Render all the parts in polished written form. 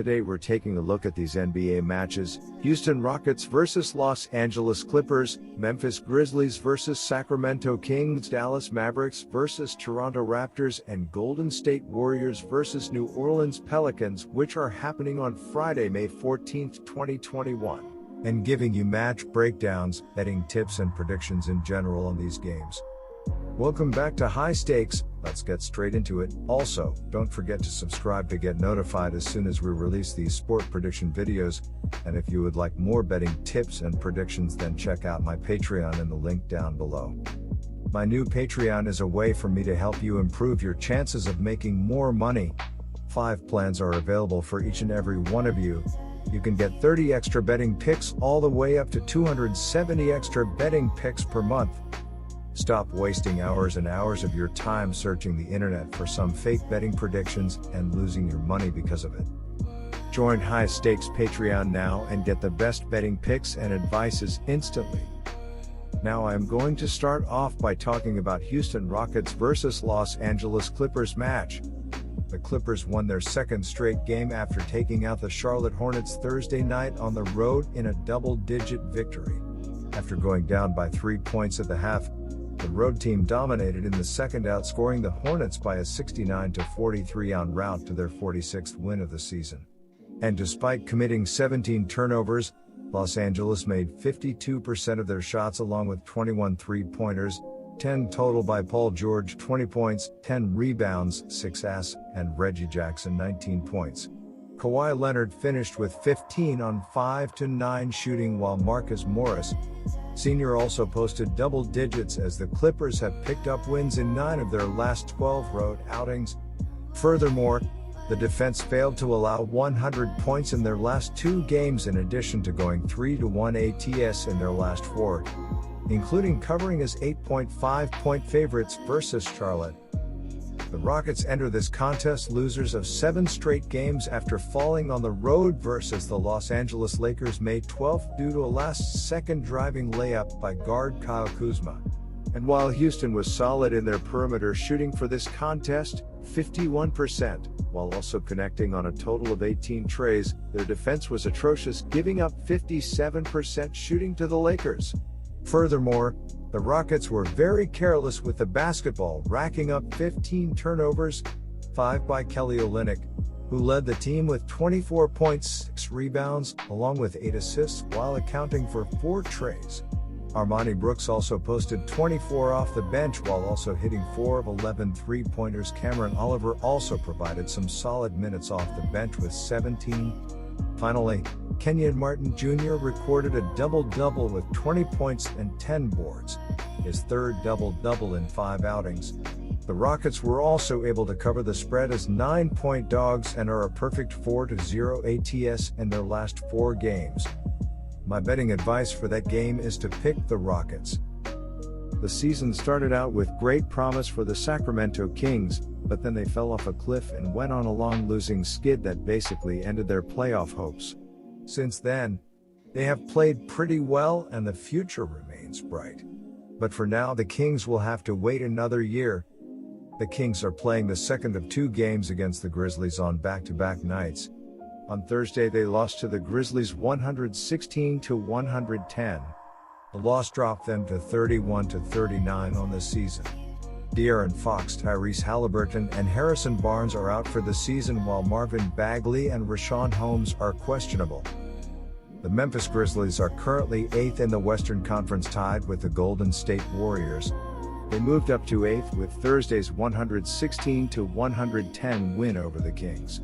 Today we're taking a look at these NBA matches: Houston Rockets vs Los Angeles Clippers, Memphis Grizzlies vs Sacramento Kings, Dallas Mavericks vs Toronto Raptors, and Golden State Warriors vs New Orleans Pelicans, which are happening on Friday, May 14, 2021. And giving you match breakdowns, betting tips and predictions in general on these games. Welcome back to High Stakes. Let's get straight into it. Also, don't forget to subscribe to get notified as soon as we release these sport prediction videos. And if you would like more betting tips and predictions, then check out my Patreon in the link down below. My new Patreon is a way for me to help you improve your chances of making more money. 5 plans are available for each and every one of you. You can get 30 extra betting picks all the way up to 270 extra betting picks per month. Stop wasting hours and hours of your time searching the internet for some fake betting predictions and losing your money because of it. Join High Stakes Patreon now and get the best betting picks and advices instantly. Now I am going to start off by talking about Houston Rockets vs Los Angeles Clippers match. The Clippers won their second straight game after taking out the Charlotte Hornets Thursday night on the road in a double-digit victory. After going down by 3 points at the half, the road team dominated in the second, outscoring the Hornets by a 69-43 en route to their 46th win of the season. And despite committing 17 turnovers, Los Angeles made 52% of their shots along with 21 three-pointers, 10 total by Paul George 20 points, 10 rebounds, 6 assists, and Reggie Jackson 19 points. Kawhi Leonard finished with 15 on 5-9 shooting, while Marcus Morris Sr. also posted double digits as the Clippers have picked up wins in 9 of their last 12 road outings. Furthermore, the defense failed to allow 100 points in their last 2 games, in addition to going 3-1 ATS in their last 4, including covering as 8.5-point favorites versus Charlotte. The Rockets enter this contest losers of 7 straight games after falling on the road versus the Los Angeles Lakers May 12 due to a last-second driving layup by guard Kyle Kuzma. And while Houston was solid in their perimeter shooting for this contest, 51%, while also connecting on a total of 18 trays, their defense was atrocious, giving up 57% shooting to the Lakers. Furthermore, the Rockets were very careless with the basketball, racking up 15 turnovers, 5 by Kelly Olynyk, who led the team with 24 points, 6 rebounds, along with 8 assists, while accounting for 4 trays. Armoni Brooks also posted 24 off the bench while also hitting 4 of 11 three-pointers. Cameron Oliver also provided some solid minutes off the bench with 17. Finally, Kenyon Martin Jr. recorded a double-double with 20 points and 10 boards, his third double-double in 5 outings. The Rockets were also able to cover the spread as 9-point dogs and are a perfect 4-0 ATS in their last 4 games. My betting advice for that game is to pick the Rockets. The season started out with great promise for the Sacramento Kings, but then they fell off a cliff and went on a long losing skid that basically ended their playoff hopes. Since then, they have played pretty well and the future remains bright. But for now, the Kings will have to wait another year. The Kings are playing the second of 2 games against the Grizzlies on back-to-back nights. On Thursday, they lost to the Grizzlies 116-110. The loss dropped them to 31-39 on the season. De'Aaron Fox, Tyrese Halliburton, and Harrison Barnes are out for the season, while Marvin Bagley and Richaun Holmes are questionable. The Memphis Grizzlies are currently 8th in the Western Conference, tied with the Golden State Warriors. They moved up to 8th with Thursday's 116-110 win over the Kings.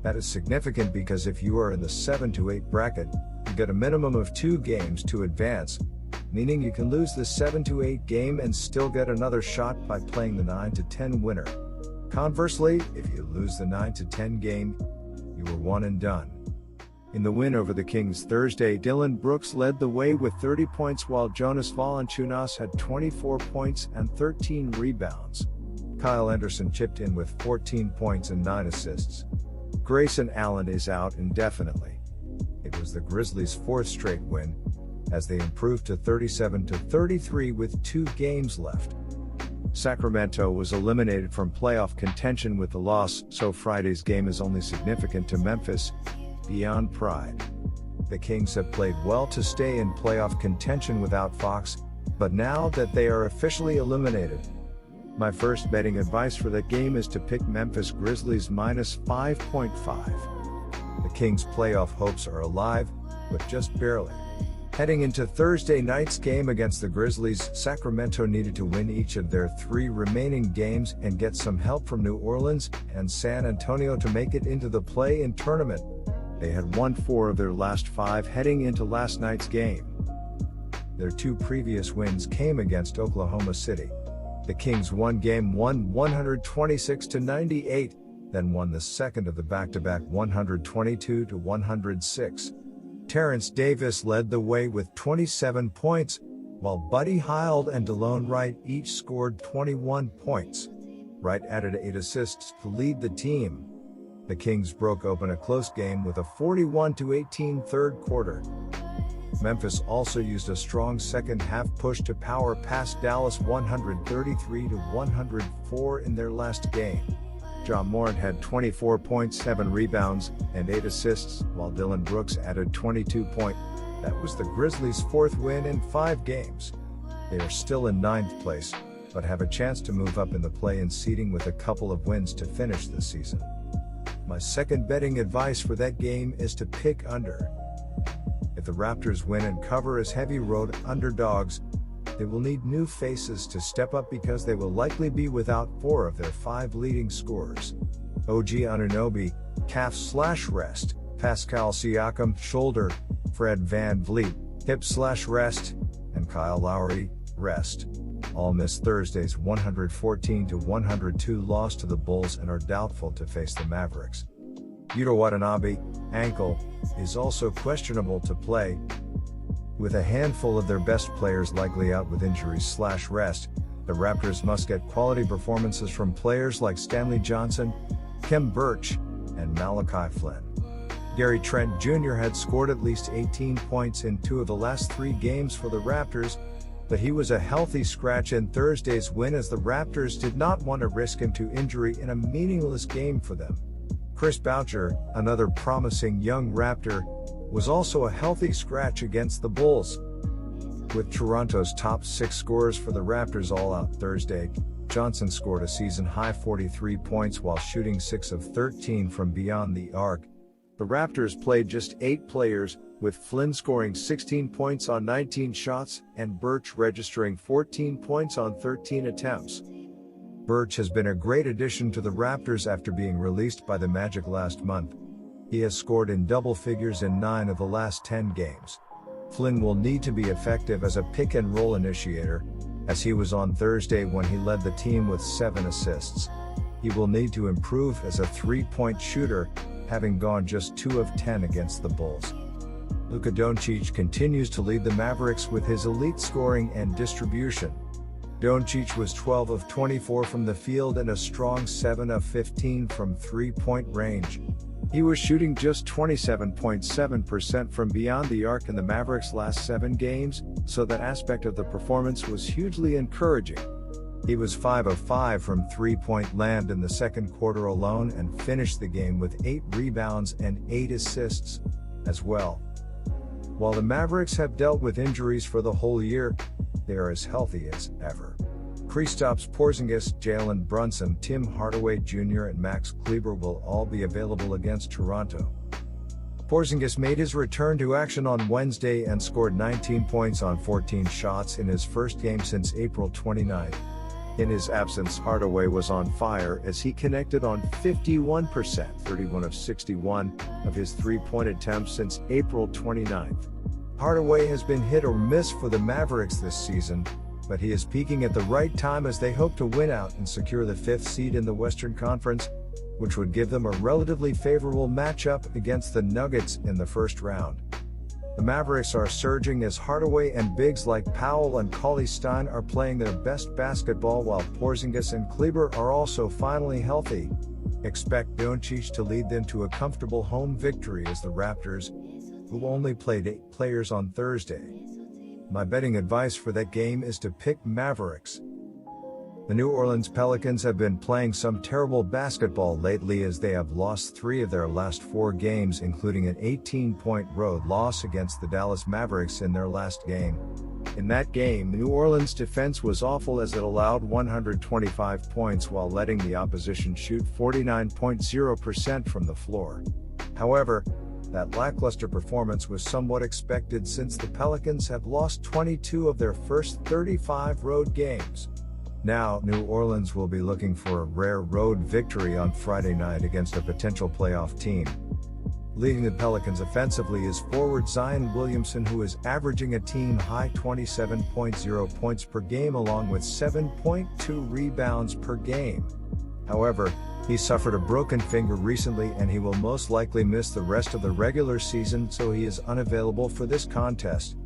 That is significant because if you are in the 7-8 bracket, you get a minimum of 2 games to advance, meaning you can lose the 7-8 game and still get another shot by playing the 9-10 winner. Conversely, if you lose the 9-10 game, you are one and done. In the win over the Kings Thursday, Dillon Brooks led the way with 30 points, while Jonas Valanciunas had 24 points and 13 rebounds. Kyle Anderson chipped in with 14 points and 9 assists. Grayson Allen is out indefinitely. It was the Grizzlies' 4th straight win, as they improved to 37-33 with 2 games left. Sacramento was eliminated from playoff contention with the loss, so Friday's game is only significant to Memphis, beyond pride. The Kings have played well to stay in playoff contention without Fox, but now that they are officially eliminated, my first betting advice for that game is to pick Memphis Grizzlies minus 5.5. The Kings' playoff hopes are alive, but just barely. Heading into Thursday night's game against the Grizzlies, Sacramento needed to win each of their 3 remaining games and get some help from New Orleans and San Antonio to make it into the play-in tournament. They had won 4 of their last 5 heading into last night's game. Their 2 previous wins came against Oklahoma City. The Kings won Game 1 126-98, then won the second of the back-to-back 122-106. Terrence Davis led the way with 27 points, while Buddy Hield and DeLone Wright each scored 21 points. Wright added 8 assists to lead the team. The Kings broke open a close game with a 41-18 third quarter. Memphis also used a strong second-half push to power past Dallas 133-104 in their last game. Ja Morant had 24 points, 7 rebounds, and 8 assists, while Dillon Brooks added 22 points. That was the Grizzlies' 4th win in 5 games. They are still in 9th place, but have a chance to move up in the play-in seeding with a couple of wins to finish the season. My second betting advice for that game is to pick under. If the Raptors win and cover as heavy road underdogs, they will need new faces to step up because they will likely be without 4 of their 5 leading scorers. OG Anunoby, calf/rest, Pascal Siakam, shoulder, Fred VanVleet, hip/rest, and Kyle Lowry, rest. All missed Thursday's 114-102 loss to the Bulls and are doubtful to face the Mavericks. Yuta Watanabe, ankle, is also questionable to play. With a handful of their best players likely out with injuries/rest, the Raptors must get quality performances from players like Stanley Johnson, Khem Birch, and Malachi Flynn. Gary Trent Jr. had scored at least 18 points in 2 of the last 3 games for the Raptors, but he was a healthy scratch in Thursday's win as the Raptors did not want to risk him to injury in a meaningless game for them. Chris Boucher, another promising young Raptor, was also a healthy scratch against the Bulls. With Toronto's top 6 scorers for the Raptors all out Thursday, Johnson scored a season-high 43 points while shooting 6 of 13 from beyond the arc. The Raptors played just 8 players, with Flynn scoring 16 points on 19 shots and Birch registering 14 points on 13 attempts. Birch has been a great addition to the Raptors after being released by the Magic last month. He has scored in double figures in 9 of the last 10 games. Flynn will need to be effective as a pick-and-roll initiator, as he was on Thursday when he led the team with 7 assists. He will need to improve as a 3-point shooter, having gone just 2 of 10 against the Bulls. Luka Doncic continues to lead the Mavericks with his elite scoring and distribution. Doncic was 12 of 24 from the field and a strong 7 of 15 from 3-point range. He was shooting just 27.7% from beyond the arc in the Mavericks' last 7 games, so that aspect of the performance was hugely encouraging. He was 5 of 5 from 3-point land in the second quarter alone and finished the game with 8 rebounds and 8 assists as well. While the Mavericks have dealt with injuries for the whole year, they are as healthy as ever. Kristaps Porzingis, Jalen Brunson, Tim Hardaway Jr. and Max Kleber will all be available against Toronto. Porzingis made his return to action on Wednesday and scored 19 points on 14 shots in his first game since April 29. In his absence, Hardaway was on fire as he connected on 51%, 31 of 61, of his 3-point attempts since April 29. Hardaway has been hit or miss for the Mavericks this season, but he is peaking at the right time as they hope to win out and secure the 5th seed in the Western Conference, which would give them a relatively favorable matchup against the Nuggets in the first round. The Mavericks are surging as Hardaway and bigs like Powell and Cauley-Stein are playing their best basketball while Porzingis and Kleber are also finally healthy. Expect Doncic to lead them to a comfortable home victory as the Raptors, who only played 8 players on Thursday. My betting advice for that game is to pick Mavericks. The New Orleans Pelicans have been playing some terrible basketball lately as they have lost 3 of their last 4 games, including an 18-point road loss against the Dallas Mavericks in their last game. In that game, New Orleans' defense was awful as it allowed 125 points while letting the opposition shoot 49.0% from the floor. However, that lackluster performance was somewhat expected since the Pelicans have lost 22 of their first 35 road games. Now, New Orleans will be looking for a rare road victory on Friday night against a potential playoff team. Leading the Pelicans offensively is forward Zion Williamson, who is averaging a team-high 27.0 points per game along with 7.2 rebounds per game. However, he suffered a broken finger recently and he will most likely miss the rest of the regular season, so he is unavailable for this contest.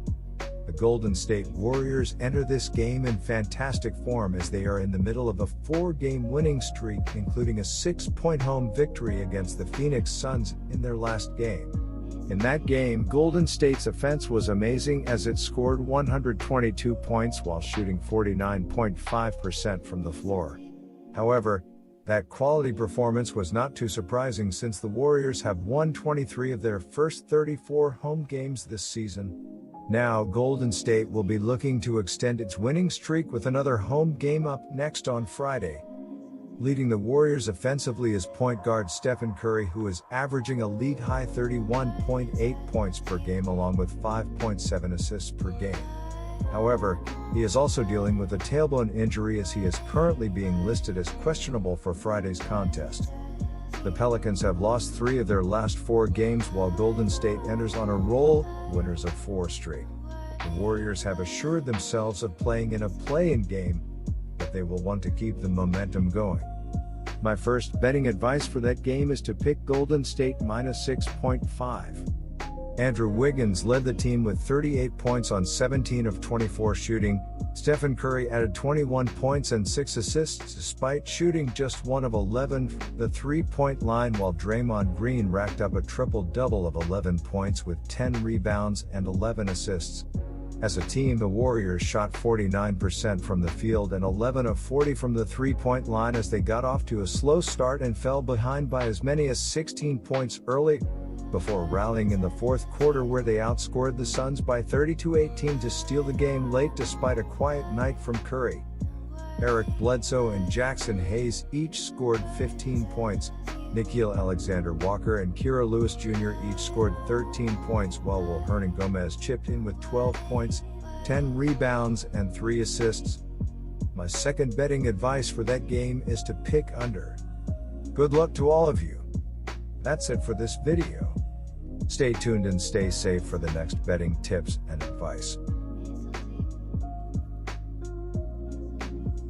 The Golden State Warriors enter this game in fantastic form as they are in the middle of a 4-game winning streak, including a 6-point home victory against the Phoenix Suns in their last game. In that game, Golden State's offense was amazing as it scored 122 points while shooting 49.5% from the floor. However, that quality performance was not too surprising since the Warriors have won 23 of their first 34 home games this season. Now, Golden State will be looking to extend its winning streak with another home game up next on Friday. Leading the Warriors offensively is point guard Stephen Curry, who is averaging a league-high 31.8 points per game along with 5.7 assists per game. However, he is also dealing with a tailbone injury as he is currently being listed as questionable for Friday's contest. The Pelicans have lost 3 of their last 4 games while Golden State enters on a roll, winners of 4 straight. The Warriors have assured themselves of playing in a play-in game, but they will want to keep the momentum going. My first betting advice for that game is to pick Golden State minus 6.5. Andrew Wiggins led the team with 38 points on 17 of 24 shooting. Stephen Curry added 21 points and 6 assists despite shooting just 1 of 11 from the 3-point line, while Draymond Green racked up a triple-double of 11 points with 10 rebounds and 11 assists. As a team, the Warriors shot 49% from the field and 11 of 40 from the 3-point line as they got off to a slow start and fell behind by as many as 16 points early, before rallying in the fourth quarter where they outscored the Suns by 32-18 to steal the game late despite a quiet night from Curry. Eric Bledsoe and Jackson Hayes each scored 15 points. Nickeil Alexander-Walker and Kira Lewis Jr. each scored 13 points, while Will Hernan-Gomez chipped in with 12 points, 10 rebounds and 3 assists. My second betting advice for that game is to pick under. Good luck to all of you. That's it for this video. Stay tuned and stay safe for the next betting tips and advice.